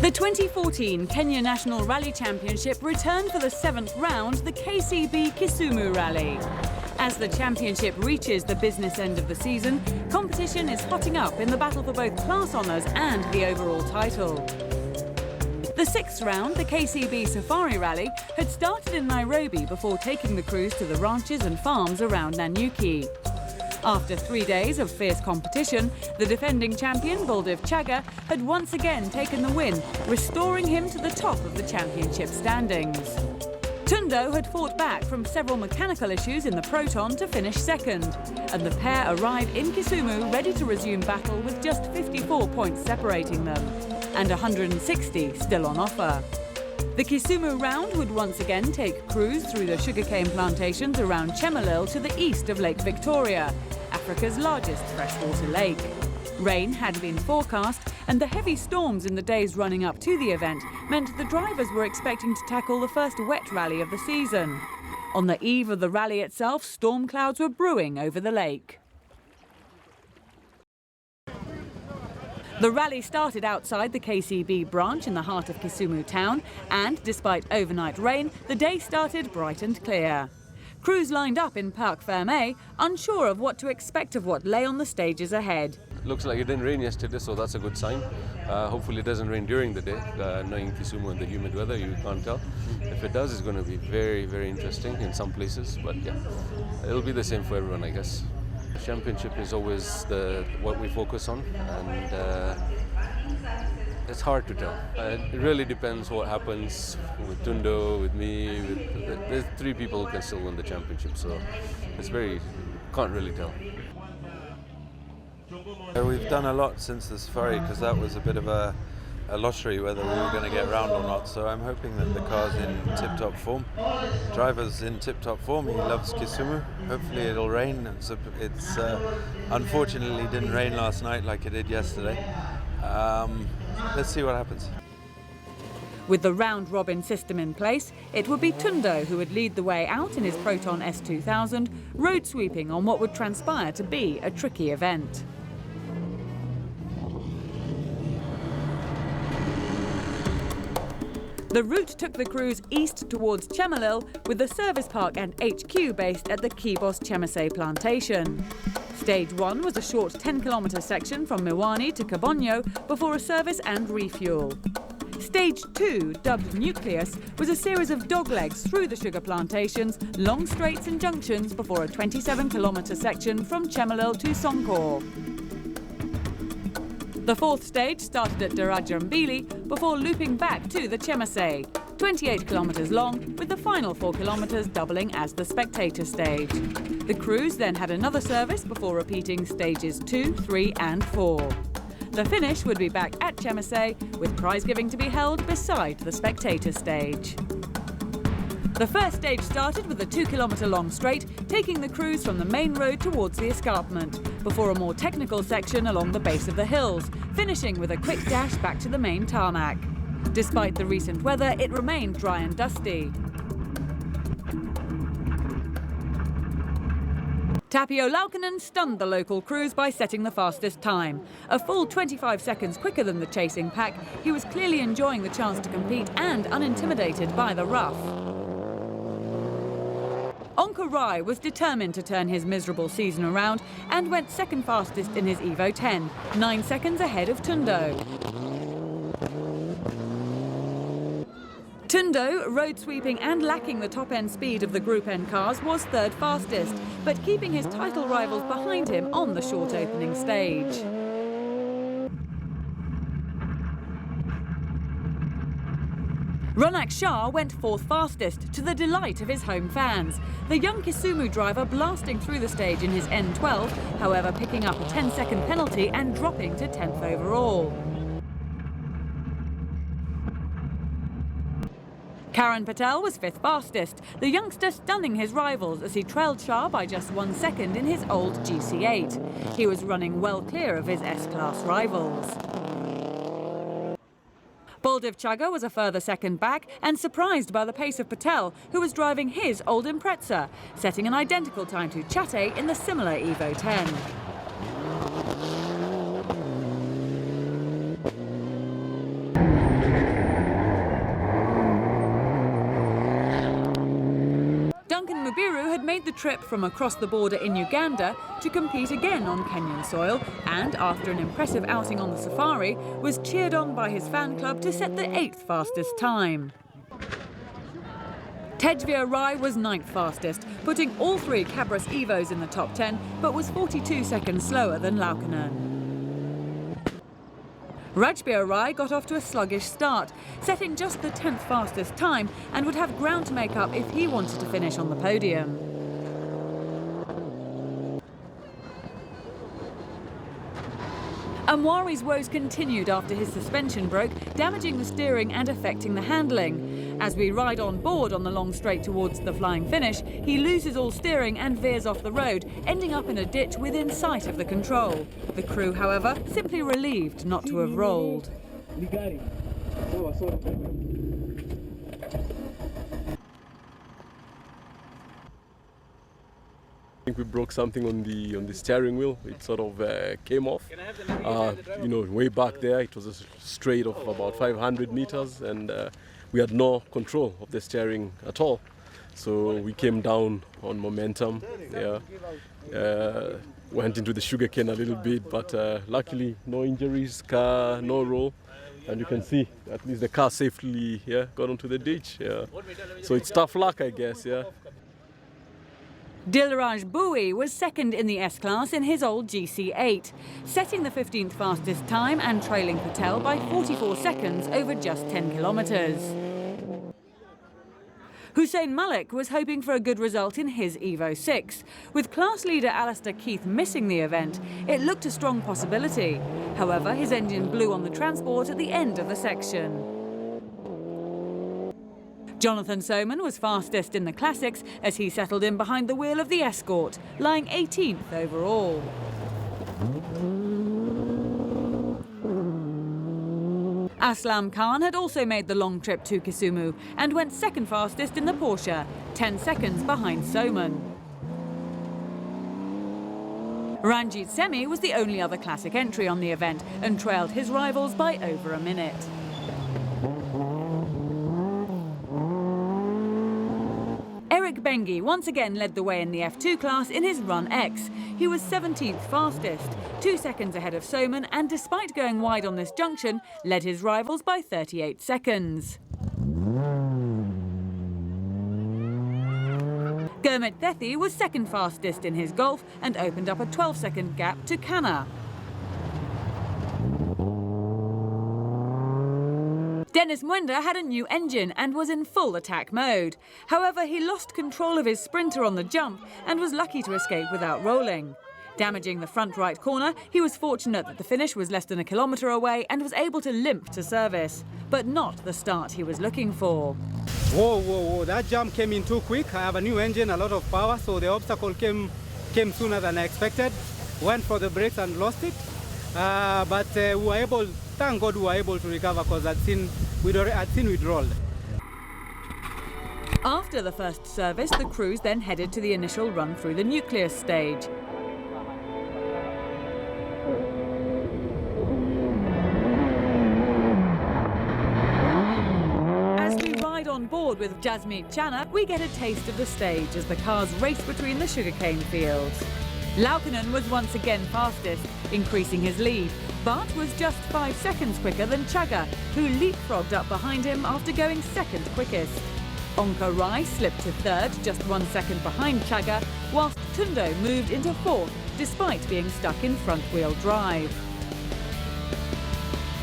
The 2014 Kenya National Rally Championship returned for the 7th round, the KCB Kisumu Rally. As the championship reaches the business end of the season, competition is hotting up in the battle for both class honours and the overall title. The 6th round, the KCB Safari Rally, had started in Nairobi before taking the crews to the ranches and farms around Nanyuki. After 3 days of fierce competition, the defending champion, Baldiv Chaga, had once again taken the win, restoring him to the top of the championship standings. Tundo had fought back from several mechanical issues in the Proton to finish second, and the pair arrived in Kisumu ready to resume battle with just 54 points separating them, and 160 still on offer. The Kisumu round would once again take crews through the sugarcane plantations around Chemelil to the east of Lake Victoria, Africa's largest freshwater lake. Rain had been forecast, and the heavy storms in the days running up to the event meant the drivers were expecting to tackle the first wet rally of the season. On the eve of the rally itself, storm clouds were brewing over the lake. The rally started outside the KCB branch in the heart of Kisumu town, and despite overnight rain, the day started bright and clear. Crews lined up in Parc Fermé, unsure of what to expect of what lay on the stages ahead. Looks like it didn't rain yesterday, so that's a good sign. Hopefully it doesn't rain during the day. Knowing Kisumu and the humid weather, you can't tell. If it does, it's going to be very, very interesting in some places, but yeah, it'll be the same for everyone, I guess. Championship is always what we focus on, and it's hard to tell. It really depends what happens with Tundo, with me. There's 3 people who can still win the championship, so can't really tell. We've done a lot since the safari because that was a bit of a lottery whether we were going to get round or not, so I'm hoping that the car's in tip-top form. Driver's in tip-top form, he loves Kisumu. Hopefully it'll rain. It's unfortunately didn't rain last night like it did yesterday. Let's see what happens. With the round-robin system in place, it would be Tundo who would lead the way out in his Proton S2000, road sweeping on what would transpire to be a tricky event. The route took the crews east towards Chemelil, with the service park and HQ based at the Kibos Chemisei plantation. Stage 1 was a short 10-kilometre section from Miwani to Kabonyo before a service and refuel. Stage 2, dubbed Nucleus, was a series of doglegs through the sugar plantations, long straights and junctions before a 27-kilometre section from Chemelil to Sonkor. The 4th stage started at Darajambili before looping back to the Chemisei, 28 kilometres long, with the final 4 kilometres doubling as the spectator stage. The crews then had another service before repeating stages 2, 3 and 4. The finish would be back at Chemisei, with prize giving to be held beside the spectator stage. The first stage started with a 2-kilometre long straight, taking the crews from the main road towards the escarpment, before a more technical section along the base of the hills, finishing with a quick dash back to the main tarmac. Despite the recent weather, it remained dry and dusty. Tapio Laukkanen stunned the local crews by setting the fastest time. A full 25 seconds quicker than the chasing pack, he was clearly enjoying the chance to compete and unintimidated by the rough. Onka Rai was determined to turn his miserable season around and went second fastest in his Evo 10, 9 seconds ahead of Tundo. Tundo, road sweeping and lacking the top-end speed of the Group N cars, was third fastest, but keeping his title rivals behind him on the short opening stage. Ronak Shah went 4th fastest, to the delight of his home fans. The young Kisumu driver blasting through the stage in his N12, however picking up a 10-second penalty and dropping to 10th overall. Karan Patel was 5th fastest, the youngster stunning his rivals as he trailed Shah by just 1 second in his old GC8. He was running well clear of his S-Class rivals. Baldiv Chaga was a further second back and surprised by the pace of Patel, who was driving his old Impreza, setting an identical time to Chate in the similar Evo 10. trip from across the border in Uganda to compete again on Kenyan soil, and after an impressive outing on the safari, was cheered on by his fan club to set the 8th fastest time. Tejveer Rai was 9th fastest, putting all 3 Cabras Evos in the top 10, but was 42 seconds slower than Laukkanen. Rajbir Rai got off to a sluggish start, setting just the 10th fastest time, and would have ground to make up if he wanted to finish on the podium. Amwari's woes continued after his suspension broke, damaging the steering and affecting the handling. As we ride on board on the long straight towards the flying finish, he loses all steering and veers off the road, ending up in a ditch within sight of the control. The crew, however, simply relieved not to have rolled. I think we broke something on the steering wheel. It sort of came off. Way back there, it was a straight of about 500 meters, and we had no control of the steering at all. So we came down on momentum. Went into the sugarcane a little bit, but luckily no injuries, car no roll. And you can see at least the car safely got onto the ditch. So it's tough luck, I guess. Dilraj Bui was 2nd in the S-Class in his old GC8, setting the 15th fastest time and trailing Patel by 44 seconds over just 10 kilometres. Hussein Malik was hoping for a good result in his Evo 6. With class leader Alistair Keith missing the event, it looked a strong possibility. However, his engine blew on the transport at the end of the section. Jonathan Soman was fastest in the Classics as he settled in behind the wheel of the Escort, lying 18th overall. Aslam Khan had also made the long trip to Kisumu and went 2nd fastest in the Porsche, 10 seconds behind Soman. Ranjit Semi was the only other Classic entry on the event and trailed his rivals by over a minute. Eric Bengi once again led the way in the F2 class in his Run X. He was 17th fastest, 2 seconds ahead of Soman, and despite going wide on this junction, led his rivals by 38 seconds. Gurmit Thethi was 2nd fastest in his Golf and opened up a 12-second gap to Kanna. Dennis Mwenda had a new engine and was in full attack mode. However, he lost control of his sprinter on the jump and was lucky to escape without rolling. Damaging the front right corner, he was fortunate that the finish was less than a kilometre away and was able to limp to service, but not the start he was looking for. Whoa, that jump came in too quick. I have a new engine, a lot of power, so the obstacle came sooner than I expected. Went for the brakes and lost it. But we were able, thank God we were able to recover because I'd seen we'd rolled. After the first service, the crews then headed to the initial run through the nucleus stage. As we ride on board with Jasmeet Channa, we get a taste of the stage as the cars race between the sugarcane fields. Laukkanen was once again fastest, increasing his lead, but was just 5 seconds quicker than Chagga, who leapfrogged up behind him after going 2nd quickest. Onka Rai slipped to 3rd, just 1 second behind Chagga, whilst Tundo moved into 4th, despite being stuck in front-wheel drive.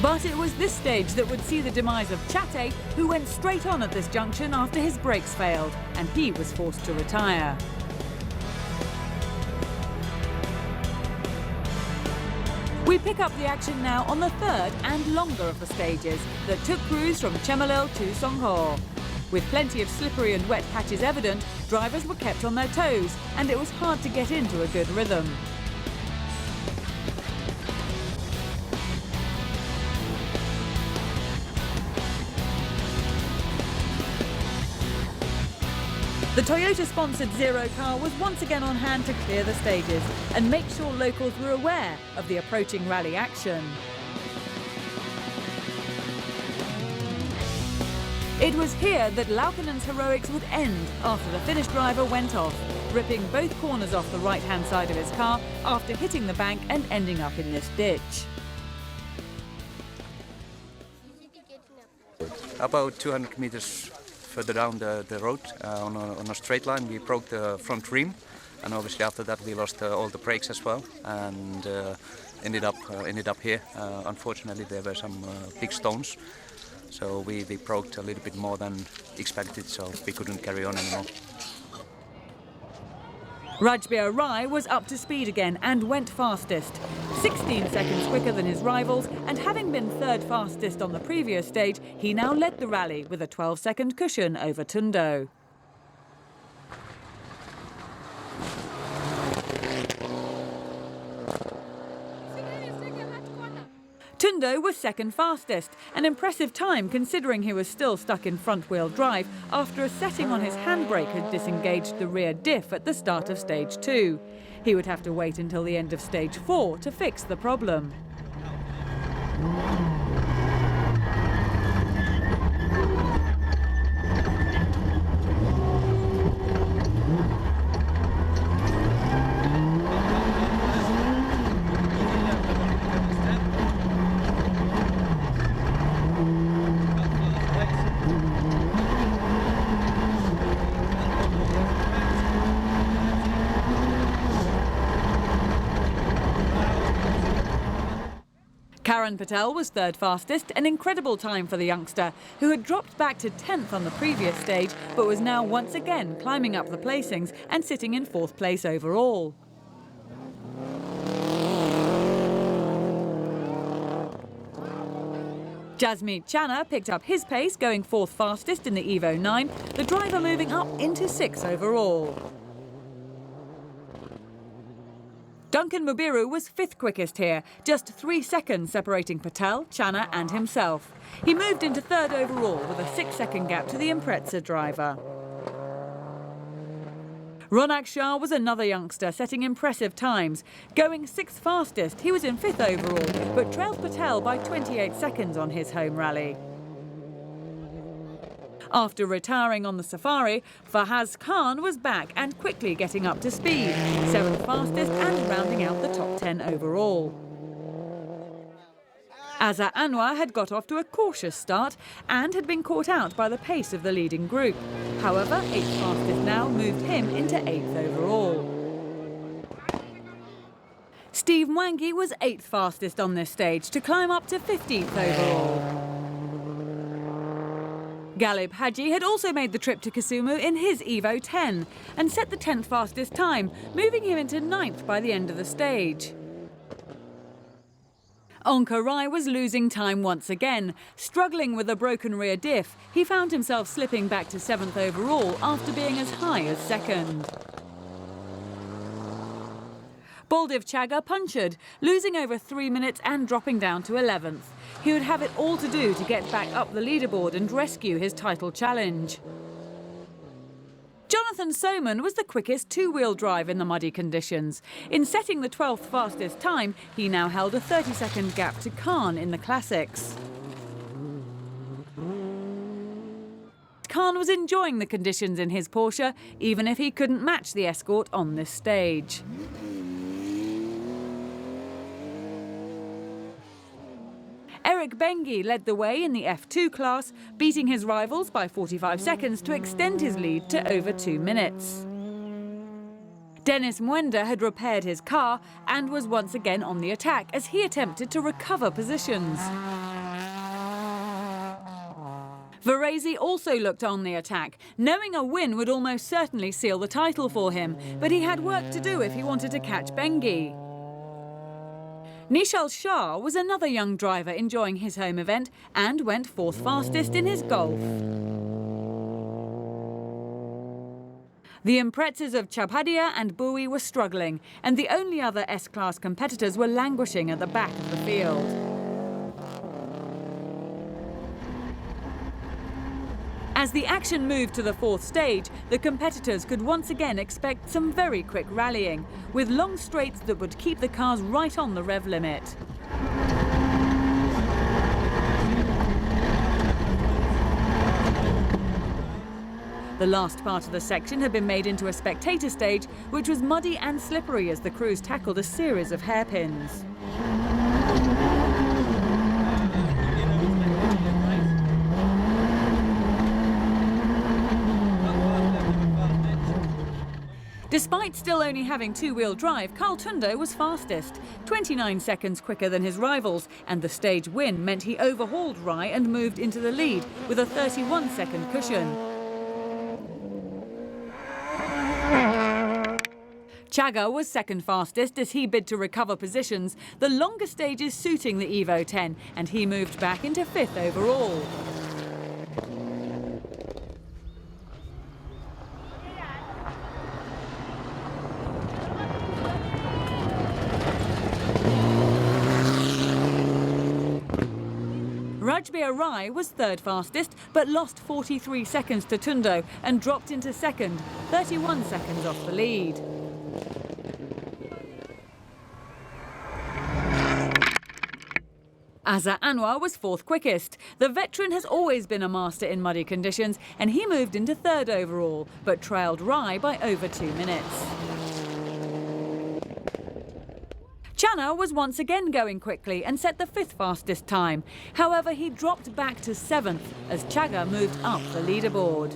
But it was this stage that would see the demise of Chate, who went straight on at this junction after his brakes failed, and he was forced to retire. We pick up the action now on the 3rd and longer of the stages that took crews from Chemelil to Songho. With plenty of slippery and wet patches evident, drivers were kept on their toes and it was hard to get into a good rhythm. The Toyota-sponsored Zero car was once again on hand to clear the stages and make sure locals were aware of the approaching rally action. It was here that Laukkanen's heroics would end after the Finnish driver went off. ripping both corners off the right-hand side of his car after hitting the bank and ending up in this ditch. About 200 meters further down the road on a straight line, we broke the front rim, and obviously after that we lost all the brakes as well, and ended up here. Unfortunately, there were some big stones, so we broke a little bit more than expected, so we couldn't carry on anymore. Rajbir Rai was up to speed again and went fastest, 16 seconds quicker than his rivals, and having been third fastest on the previous stage, he now led the rally with a 12-second cushion over Tundo. Tundo was second fastest, an impressive time considering he was still stuck in front-wheel drive after a setting on his handbrake had disengaged the rear diff at the start of stage 2. He would have to wait until the end of stage 4 to fix the problem. Karan Patel was third fastest, an incredible time for the youngster, who had dropped back to 10th on the previous stage, but was now once again climbing up the placings and sitting in 4th place overall. Jasmeet Chana picked up his pace, going 4th fastest in the Evo 9, the driver moving up into 6th overall. Duncan Mubiru was 5th quickest here, just 3 seconds separating Patel, Chana and himself. He moved into 3rd overall with a 6-second gap to the Impreza driver. Ronak Shah was another youngster setting impressive times. Going 6th fastest, he was in 5th overall, but trailed Patel by 28 seconds on his home rally. After retiring on the safari, Fahaz Khan was back and quickly getting up to speed, 7th fastest and rounding out the top 10 overall. Azza Anwar had got off to a cautious start and had been caught out by the pace of the leading group. However, 8th fastest now moved him into 8th overall. Steve Mwangi was 8th fastest on this stage to climb up to 15th overall. Galib Haji had also made the trip to Kisumu in his Evo 10 and set the 10th fastest time, moving him into 9th by the end of the stage. Onkar Rai was losing time once again. Struggling with a broken rear diff, he found himself slipping back to 7th overall after being as high as 2nd. Baldev Chagga punctured, losing over 3 minutes and dropping down to 11th. He would have it all to do to get back up the leaderboard and rescue his title challenge. Jonathan Soman was the quickest two-wheel drive in the muddy conditions. In setting the 12th fastest time, he now held a 30-second gap to Khan in the classics. Khan was enjoying the conditions in his Porsche, even if he couldn't match the Escort on this stage. Eric Bengi led the way in the F2 class, beating his rivals by 45 seconds to extend his lead to over 2 minutes. Dennis Mwenda had repaired his car and was once again on the attack as he attempted to recover positions. Varese also looked on the attack, knowing a win would almost certainly seal the title for him, but he had work to do if he wanted to catch Bengi. Nishal Shah was another young driver enjoying his home event and went 4th fastest in his Golf. The Imprezas of Chabhadia and Bowie were struggling, and the only other S-Class competitors were languishing at the back of the field. As the action moved to the 4th stage, the competitors could once again expect some very quick rallying, with long straights that would keep the cars right on the rev limit. The last part of the section had been made into a spectator stage, which was muddy and slippery as the crews tackled a series of hairpins. Despite still only having two-wheel drive, Carl Tundo was fastest, 29 seconds quicker than his rivals, and the stage win meant he overhauled Rai and moved into the lead with a 31-second cushion. Chaga was second fastest as he bid to recover positions, the longer stages suiting the Evo 10, and he moved back into fifth overall. Rajbir Rai was third fastest, but lost 43 seconds to Tundo and dropped into second, 31 seconds off the lead. Azza Anwar was fourth quickest. The veteran has always been a master in muddy conditions, and he moved into third overall, but trailed Rai by over 2 minutes. Channa was once again going quickly and set the fifth fastest time. However, he dropped back to seventh as Chaga moved up the leaderboard.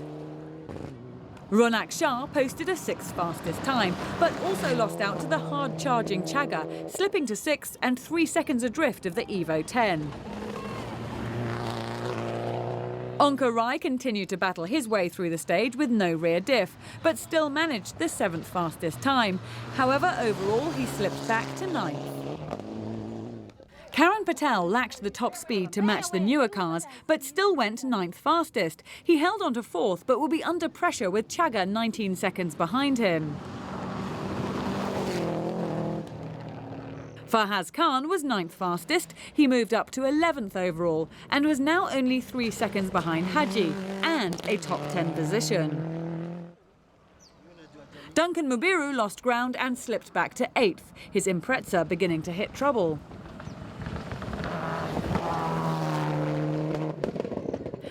Ronak Shah posted a sixth fastest time, but also lost out to the hard-charging Chaga, slipping to sixth and 3 seconds adrift of the Evo 10. Onkar Rai continued to battle his way through the stage with no rear diff, but still managed the seventh fastest time. However, overall, he slipped back to ninth. Karan Patel lacked the top speed to match the newer cars, but still went ninth fastest. He held on to fourth, but will be under pressure with Chaga 19 seconds behind him. Fahaz Khan was ninth fastest. He moved up to 11th overall and was now only 3 seconds behind Haji and a top 10 position. Duncan Mubiru lost ground and slipped back to 8th, his Impreza beginning to hit trouble.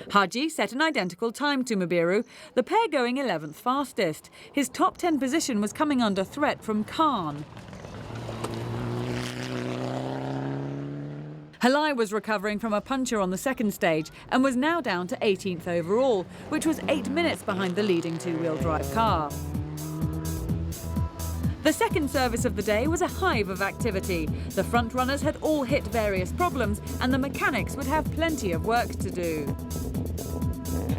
Haji set an identical time to Mubiru, the pair going 11th fastest. His top 10 position was coming under threat from Khan. Halai was recovering from a puncture on the second stage and was now down to 18th overall, which was 8 minutes behind the leading two-wheel drive car. The second service of the day was a hive of activity. The front runners had all hit various problems and the mechanics would have plenty of work to do.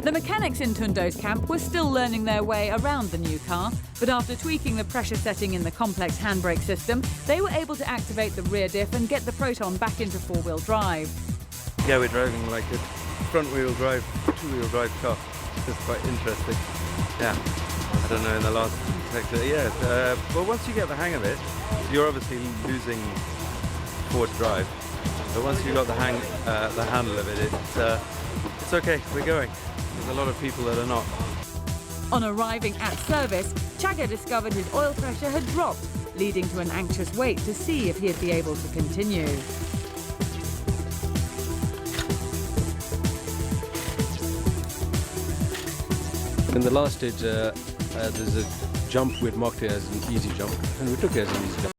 The mechanics in Tundo's camp were still learning their way around the new car, but after tweaking the pressure setting in the complex handbrake system, they were able to activate the rear diff and get the Proton back into four-wheel drive. Yeah, we're driving like a front-wheel drive, two-wheel drive car. It's quite interesting. Yeah, I don't know in the last sector. Yeah, but once you get the hang of it, you're obviously losing forward drive. But once you've got the handle of it, it's okay. We're going. There's a lot of people that are not. On arriving at service, Chaga discovered his oil pressure had dropped, leading to an anxious wait to see if he'd be able to continue. In the last stage, there's a jump we'd marked it as an easy jump, and we took it as an easy jump.